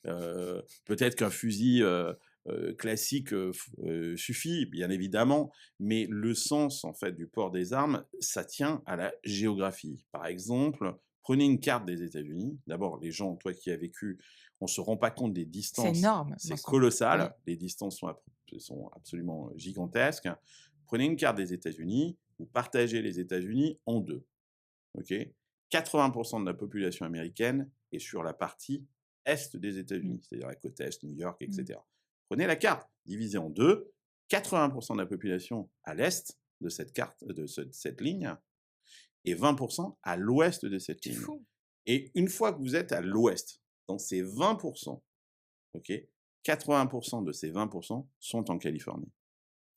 peut-être qu'un fusil, classique, suffit», bien évidemment, mais le sens, en fait, du port des armes, ça tient à la géographie. Par exemple, prenez une carte des États-Unis. D'abord, les gens, toi qui as vécu, on se rend pas compte des C'est distances, énorme, c'est Vincent. Oui. colossal, les distances sont absolument gigantesques. Prenez une carte des États-Unis, vous partagez les États-Unis en 2, OK? 80% de la population américaine est sur la partie est des Mmh. États-Unis, c'est-à-dire la côte est, New York et Mmh. cetera. Prenez la carte, divisée en 2, 80% de la population à l'est de cette carte de cette ligne et 20% à l'ouest de cette C'est ligne fou. et une fois que vous êtes à l'ouest, dans ces 20%, OK, 80% de ces 20% sont en Californie.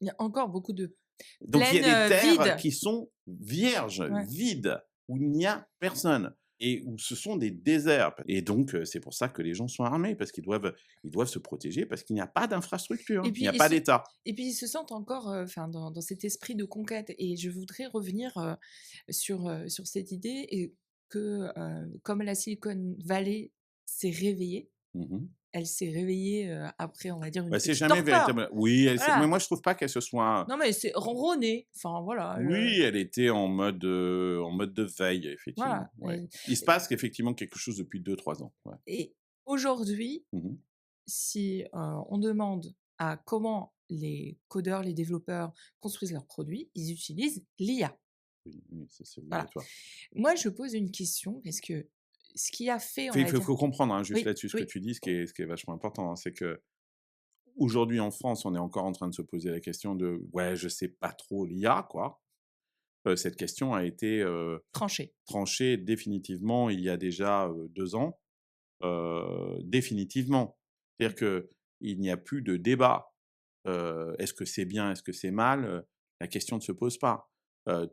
Il y a encore beaucoup de Donc il y a plaines, des terres vides. qui sont vierges, Ouais. vides, où il n'y a personne et où ce sont des déserts et donc c'est pour ça que les gens sont armés parce ils doivent se protéger parce qu'il n'y a pas d'infrastructure, Et il n'y puis a ils pas se d'État. et puis ils se sentent encore, enfin dans cet esprit de conquête et je voudrais revenir, sur cette idée et que, comme la Silicon Valley s'est réveillée, Mmh. elle s'est réveillée, après on va dire une Bah, c'est petite jamais torpeur. véritablement oui, mais Voilà. moi je trouve pas qu'elle se soit Non mais c'est ronronné, enfin voilà, oui, elle était en mode de veille voilà effectivement, ouais. et Il se passe qu'effectivement quelque chose depuis 2-3 ans, ouais. et aujourd'hui, Mmh. si, on demande à comment les codeurs, les développeurs construisent leurs produits, ils utilisent l'IA. Oui, oui, ça c'est Voilà. obligatoire. Moi, je pose une question parce que ce qui a fait, on Il va faut dire faut comprendre, hein, juste oui, là-dessus ce que oui, tu dis, ce qui est vachement important, hein, c'est que aujourd'hui, en France, on est encore en train de se poser la question de: «Ouais, je sais pas trop l'IA, quoi». Cette question a été, tranché. tranchée définitivement il y a déjà, 2 ans, définitivement. C'est-à-dire qu'il n'y a plus de débat. Est-ce que c'est bien? Est-ce que c'est mal? La question ne se pose pas.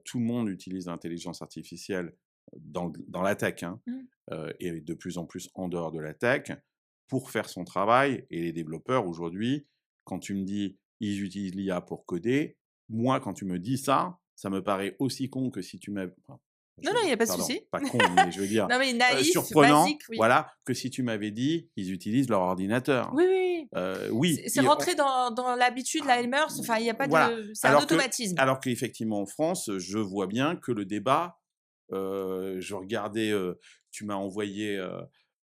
Tout le monde utilise l'intelligence artificielle dans la tech, hein, Mmh. et de plus en plus en dehors de la tech, pour faire son travail et les développeurs aujourd'hui, quand tu me dis: «Ils utilisent l'IA pour coder», moi, quand tu me dis ça, ça me paraît aussi con que si tu m'av enfin, Non, non, il y a pas de Pardon, souci. pas con, mais je veux dire, Non, mais naïf, surprenant, basique, oui. voilà, que si tu m'avais dit: «Ils utilisent leur ordinateur». Oui, oui, oui. Oui, C'est et on rentré dans l'habitude, ah, les mœurs, enfin, il y a pas voilà, de c'est un automatisme. alors qu'effectivement en France, je vois bien que le débat, je regardais, tu m'as envoyé,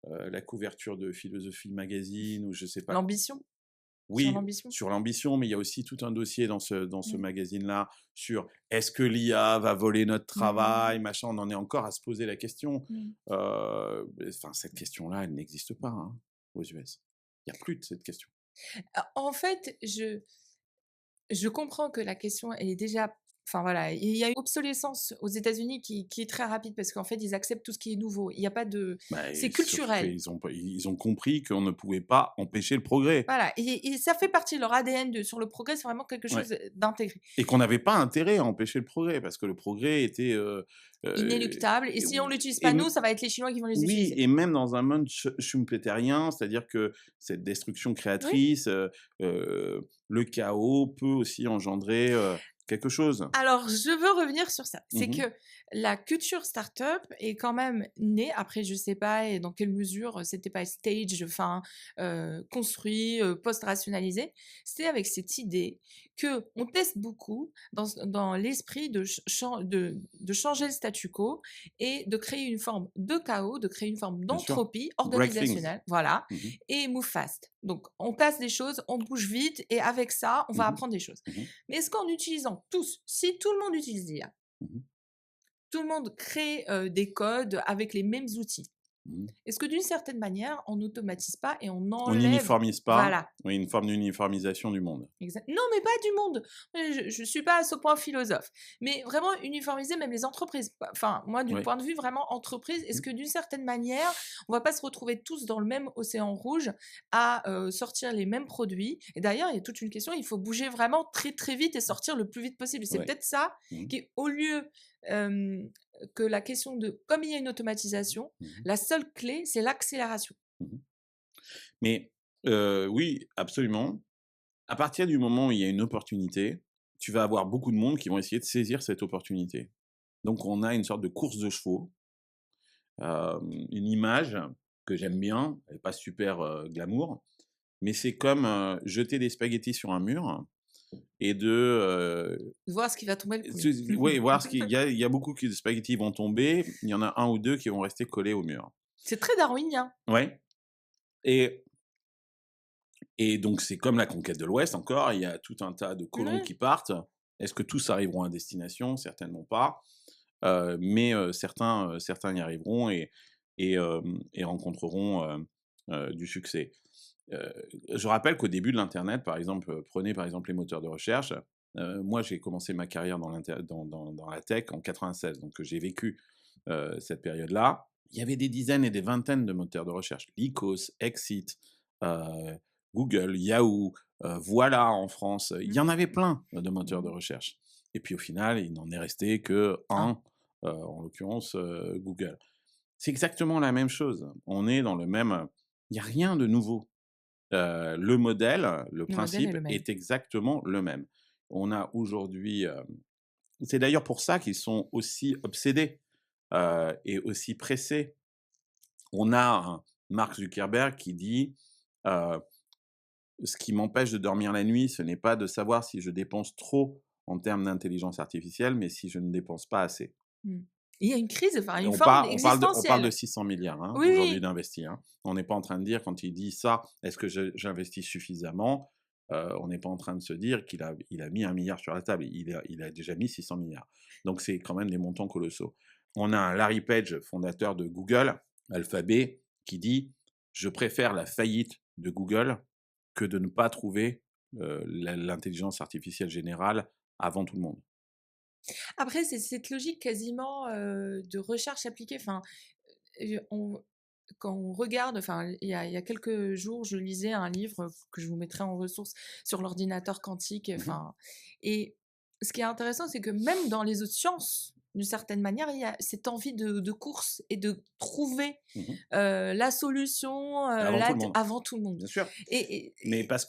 la couverture de Philosophie Magazine ou je sais pas. L'ambition, sur Oui, l'ambition. sur l'ambition, mais il y a aussi tout un dossier dans ce Mmh. magazine-là sur: «Est-ce que l'IA va voler notre Mmh. travail?» machin, on en est encore à se poser la question. Mmh. Enfin, cette question-là, elle n'existe pas, hein, aux US. Il y a plus de cette question. En fait, je comprends que la question elle est déjà enfin voilà, il y a une obsolescence aux États-Unis qui est très rapide parce qu'en fait, ils acceptent tout ce qui est nouveau. Il y a pas de Bah c'est et surtout culturel. qu'ils ont compris qu'on ne pouvait pas empêcher le progrès. Voilà et ça fait partie de leur ADN de sur le progrès, c'est vraiment quelque Ouais, chose, d'intégré. et qu'on n'avait pas intérêt à empêcher le progrès parce que le progrès était, Inéluctable et et si on l'utilise et pas nous, ça va être les Chinois qui vont les oui, utiliser. et même dans un monde schumpeterien, c'est-à-dire que cette destruction Oui. créatrice, le chaos peut aussi engendrer, quelque chose. Alors, je veux revenir sur ça. C'est Mmh. que la culture startup est quand même née, après je sais pas et dans quelle mesure c'était pas stage, enfin construit, post-rationalisé. C'était avec cette idée que on teste beaucoup dans l'esprit de changer le statu quo et de créer une forme de chaos, de créer une forme Bien sûr. d'entropie Break things. organisationnelle, voilà, Mmh. et move fast. Donc on casse des choses, on bouge vite et avec ça, on va Mmh. apprendre des choses. Mmh. Mais est-ce qu'en utilisant tous, si tout le monde utilise l'IA, Mmh. tout le monde crée des codes avec les mêmes outils, Mmh. est-ce que d'une certaine manière, on n'automatise pas et on On enlève n'uniformise pas, voilà, oui, une forme d'uniformisation du monde. Non, mais pas du monde. Je suis pas à ce point philosophe, mais vraiment uniformiser même les entreprises. Enfin, moi, du Oui. point de vue vraiment entreprise, est-ce Mmh. que d'une certaine manière, on va pas se retrouver tous dans le même océan rouge à sortir les mêmes produits? Et d'ailleurs, il y a toute une question, il faut bouger vraiment très très vite et sortir le plus vite possible. C'est Ouais. peut-être ça Mmh. qui est au lieu que la question de comme il y a une automatisation, Mmh. la seule clé, c'est l'accélération. Mmh. Mais, oui, absolument. À partir du moment où il y a une opportunité, tu vas avoir beaucoup de monde qui vont essayer de saisir cette opportunité. Donc on a une sorte de course de chevaux, une image que j'aime bien, elle est pas super, glamour, mais c'est comme, jeter des spaghettis sur un mur et Voir ce qui va tomber le premier. ouais, voir ce qu'il y a beaucoup de spaghettis vont tomber, il y en a un ou 2 qui vont rester collés au mur. C'est très darwinien. Ouais, et donc c'est comme la conquête de l'Ouest encore, il y a tout un tas de colons Ouais. qui partent. Est-ce que tous arriveront à destination? Certainement pas, mais certains y arriveront et rencontreront, du succès. Heu, je rappelle qu'au début de l'internet, par exemple, prenez par exemple les moteurs de recherche. Moi j'ai commencé ma carrière dans la tech en 96, donc j'ai vécu, cette période-là. Il y avait des dizaines et des vingtaines de moteurs de recherche. Lycos, Exit, heu, Google, Yahoo, Voilà en France, il y Mmh. en avait plein, de moteurs de Mmh. recherche, et puis au final, il n'en est resté que Ah. un, en l'occurrence, Google. C'est exactement la même chose. On est dans le même, il y a rien de nouveau. Le modèle, le Le modèle est principe le même. est exactement le même. On a aujourd'hui, c'est d'ailleurs pour ça qu'ils sont aussi obsédés, et aussi pressés. On a un Mark Zuckerberg qui dit, heu: «Ce qui m'empêche de dormir la nuit, ce n'est pas de savoir si je dépense trop en termes d'intelligence artificielle, mais si je ne dépense pas assez». Mmh. Il y a une crise, enfin Et une on forme par on parle de existentielle. 600 milliards, hein, Oui, aujourd'hui oui. d'investis, hein. On n'est pas en train de dire quand il dit ça: «Est-ce que j'investis suffisamment?» On n'est pas en train de se dire qu'il a mis 1 milliard sur la table. Il a déjà mis 600 milliards. Donc c'est quand même des montants colossaux. On a un Larry Page, fondateur de Google, Alphabet, qui dit: «Je préfère la faillite de Google que de ne pas trouver, l'intelligence artificielle générale avant tout le monde». Après, c'est cette logique quasiment, de recherche appliquée. Enfin, on quand on regarde enfin, il y a quelques jours, je lisais un livre que je vous mettrai en ressources sur l'ordinateur quantique, Mmh mh. enfin et ce qui est intéressant, c'est que même dans les autres sciences, d'une certaine manière, il y a cette envie de course et de trouver, Mmh. la solution, Avant tout le monde, avant tout le monde bien sûr. Mais et parce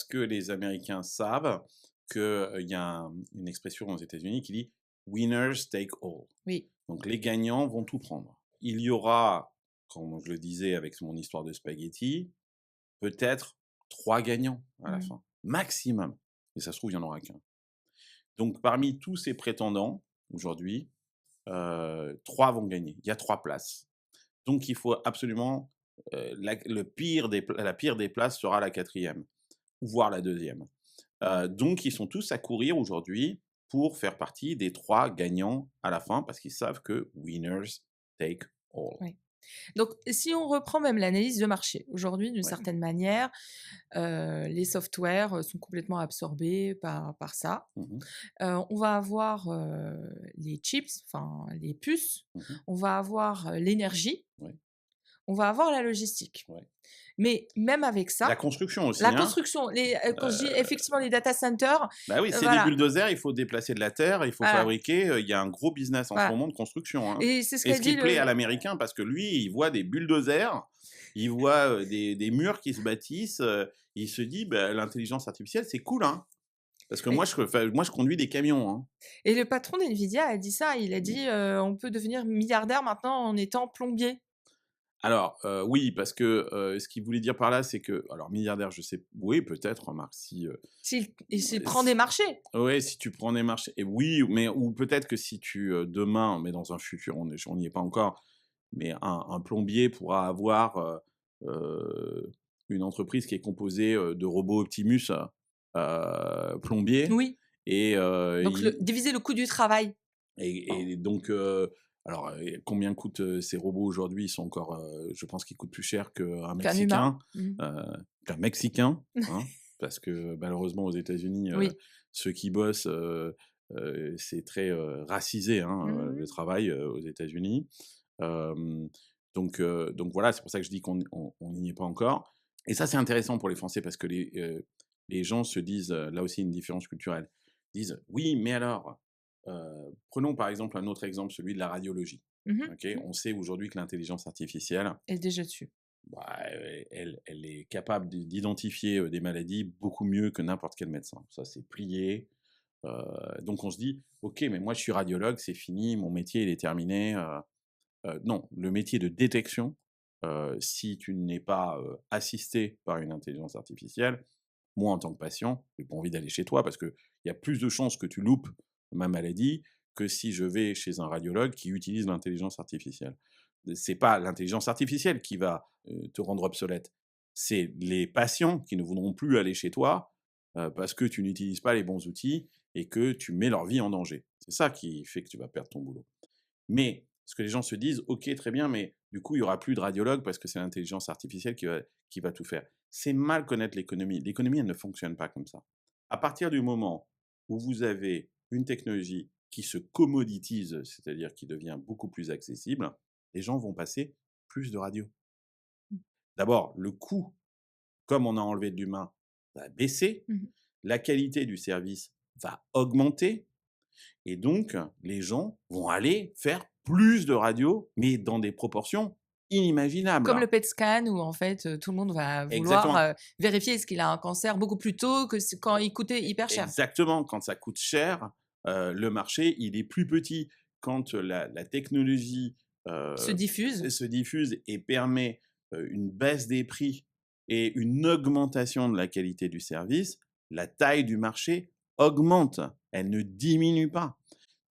que les Américains savent qu'il y a une expression aux États-Unis qui dit: «Winners take all». oui. Donc les gagnants vont tout prendre. Il y aura, comme je le disais avec mon histoire de spaghetti, peut-être 3 gagnants à la Mmh. fin, maximum. Et ça se trouve, il y en aura qu'un. Donc parmi tous ces prétendants, aujourd'hui, 3 vont gagner. Il y a 3 places. Donc il faut absolument, la pire des places sera la quatrième, ou voire la deuxième. Donc ils sont tous à courir aujourd'hui pour faire partie des 3 gagnants à la fin, parce qu'ils savent que winners take all. Oui. Donc, si on reprend même l'analyse de marché, aujourd'hui, d'une Ouais. certaine manière, les softwares sont complètement absorbés par ça. Mmh. On va avoir les chips, enfin les puces, Mmh. on va avoir l'énergie, Ouais, on va avoir la logistique. ouais. Mais même avec La ça, construction aussi, la hein. construction, quand je dis Heu, effectivement les data centers, Bah oui, c'est des voilà, bulldozers, il faut déplacer de la terre, il faut voilà, fabriquer, il y a un gros business en ce voilà. moment de construction, hein. Et c'est ce Et qu'a ce dit qui plaît à le. l'américain parce que lui, il voit des bulldozers, il voit, des murs qui se bâtissent, il se dit: «Bah, l'intelligence artificielle, c'est cool, hein». Parce que moi je conduis des camions, hein. Et le patron d'NVIDIA a dit ça, il a Mmh. dit, «On peut devenir milliardaire maintenant en étant plombier». Alors, oui, parce que, ce qu'il voulait dire par là, c'est que alors milliardaire, je sais oui, peut-être, remarque, si, S'il prend des s marchés. ouais, si tu prends des marchés et oui, mais ou peut-être que si tu, demain, mais dans un futur, on n'y est pas encore, mais un plombier pourra avoir, heu, une entreprise qui est composée, de robots Optimus, plombiers Oui, et donc il diviser le coût du travail. et donc, alors, combien coûtent, ces robots aujourd'hui? Ils sont encore, je pense qu'ils coûtent plus cher Qu'un humain. heu, qu'un Mexicain, hein, parce que malheureusement aux États-Unis, Oui. ceux qui bossent, c'est très, racisé, hein, le Mmh. travail, aux États-Unis. Hem, donc voilà, c'est pour ça que je dis qu'on n'y est pas encore et ça, c'est intéressant pour les Français parce que les gens se disent, là aussi une différence culturelle, disent: «Oui, mais alors» prenons par exemple un autre exemple, celui de la radiologie. Mmh mh. OK? On sait aujourd'hui que l'intelligence artificielle, Et déjà dessus. bah, elle est capable d'identifier, des maladies beaucoup mieux que n'importe quel médecin. Ça, c'est plié. Donc on se dit: «OK, mais moi je suis radiologue, c'est fini, mon métier il est terminé». Non, le métier de détection, si tu n'es pas, assisté par une intelligence artificielle, moi en tant que patient, j'ai pas envie d'aller chez toi parce qu'il y a plus de chances que tu loupes ma maladie que si je vais chez un radiologue qui utilise l'intelligence artificielle. C'est pas l'intelligence artificielle qui va, te rendre obsolète, c'est les patients qui ne voudront plus aller chez toi, parce que tu n'utilises pas les bons outils et que tu mets leur vie en danger. C'est ça qui fait que tu vas perdre ton boulot. Mais ce que les gens se disent: «OK, très bien, mais du coup, il y aura plus de radiologue parce que c'est l'intelligence artificielle qui va tout faire». C'est mal connaître l'économie. L'économie, elle ne fonctionne pas comme ça. À partir du moment où vous avez une technologie qui se commoditise, c'est-à-dire qui devient beaucoup plus accessible, les gens vont passer plus de radio. D'abord, le coût, comme on a enlevé de l'humain, va baisser, Mmh mh. la qualité du service va augmenter et donc, les gens vont aller faire plus de radio, mais dans des proportions Comme inimaginables. le PET scan où en fait, tout le monde va vouloir, Exactement. vérifier est-ce qu'il a un cancer beaucoup plus tôt que quand il coûtait hyper cher. Exactement. Quand ça coûte cher, le marché, il est plus petit. Quand la technologie, Se heu, diffuse. se diffuse et permet, une baisse des prix et une augmentation de la qualité du service, la taille du marché augmente, elle ne diminue pas.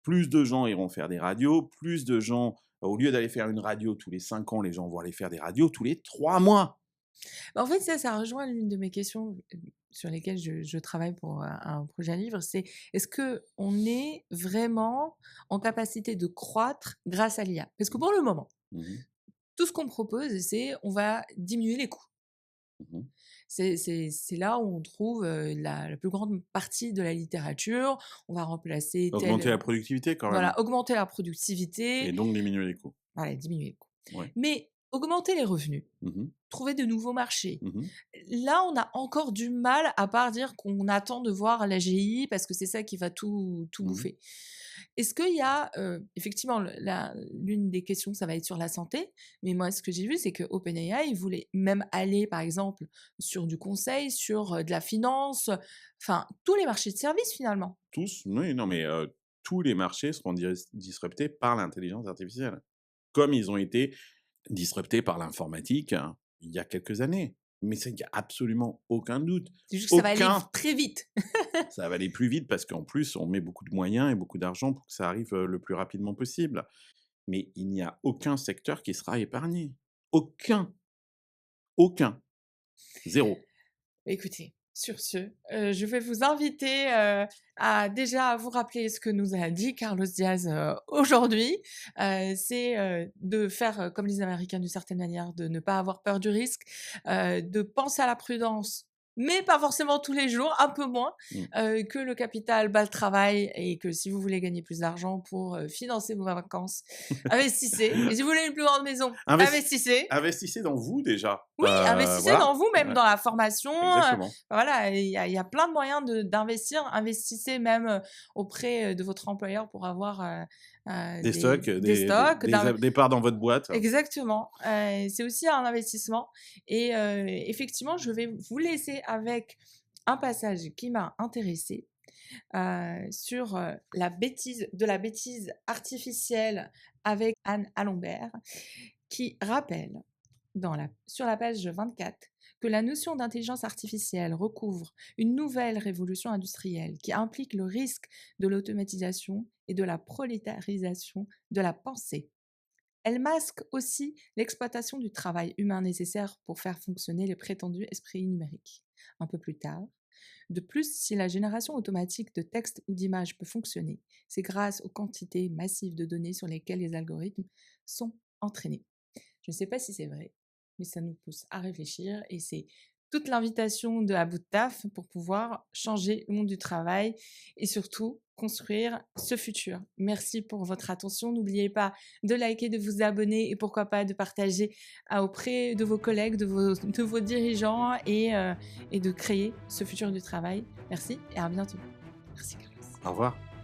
Plus de gens iront faire des radios, plus de gens, au lieu d'aller faire une radio tous les 5 ans, les gens vont aller faire des radios tous les 3 mois. Bah, en fait, ça rejoint l'une de mes questions, sur lesquelles je travaille pour un projet livre, c'est est-ce qu'on est vraiment en capacité de croître grâce à l'IA? Parce que pour le moment, Mmh mh. tout ce qu'on propose, c'est on va diminuer les coûts. Mmh. C'est là où on trouve, la plus grande partie de la littérature. On va remplacer Augmenter la productivité quand même voilà, augmenter la et productivité, donc diminuer les coûts. voilà, diminuer les coûts. Ouais. Mais augmenter les revenus, Mmh mh. trouver de nouveaux marchés. Mmh. Là, on a encore du mal, à part dire qu'on attend de voir l'AGI parce que c'est ça qui va tout Mmh. bouffer. Est-ce qu'il y a, effectivement, l'une des questions, ça va être sur la santé, mais moi, ce que j'ai vu, c'est que OpenAI, ils voulaient même aller, par exemple, sur du conseil, sur, de la finance, enfin, tous les marchés de services, finalement. Tous? Oui, non mais, tous les marchés seront disruptés par l'intelligence artificielle, comme ils ont été disruptés par l'informatique, hein, il y a quelques années. Mais ça, il y a absolument aucun doute. C'est juste que ça va aller Aucun. très vite. Ça va aller plus vite parce qu'en plus, on met beaucoup de moyens et beaucoup d'argent pour que ça arrive, le plus rapidement possible. Mais il n'y a aucun secteur qui sera épargné. Aucun, aucun, zéro. Écoutez, sur ce, je vais vous inviter, à déjà vous rappeler ce que nous a dit Carlos Diaz, aujourd'hui. C'est, de faire, comme les Américains d'une certaine manière, de ne pas avoir peur du risque, de penser à la prudence, mais pas forcément tous les jours, un peu moins, Mmh. que le capital bat le travail et que si vous voulez gagner plus d'argent pour, financer vos vacances, investissez et si vous voulez une plus grande maison, Investi investissez. Investissez dans vous déjà, Oui, investissez voilà, dans vous, même ouais, dans la formation, exactement. voilà, il y a plein de moyens d'investir. Investissez même, auprès, de votre employeur pour avoir, Des stocks, des stocks, des parts dans votre boîte. exactement, c'est aussi un investissement et effectivement, je vais vous laisser avec un passage qui m'a intéressée, sur, la bêtise artificielle avec Anne Alembert, qui rappelle sur la page 24 que la notion d'intelligence artificielle recouvre une nouvelle révolution industrielle qui implique le risque de l'automatisation et de la prolétarisation de la pensée. Elle masque aussi l'exploitation du travail humain nécessaire pour faire fonctionner les prétendus esprits numériques. Un peu plus tard, de plus, si la génération automatique de textes ou d'images peut fonctionner, c'est grâce aux quantités massives de données sur lesquelles les algorithmes sont entraînés. Je ne sais pas si c'est vrai, mais ça nous pousse à réfléchir et c'est toute l'invitation de À bout de taf pour pouvoir changer le monde du travail et surtout construire ce futur. Merci pour votre attention. N'oubliez pas de liker, de vous abonner et pourquoi pas de partager auprès de vos collègues, de vos dirigeants et de créer ce futur du travail. Merci et à bientôt. Merci Carlos. Au revoir.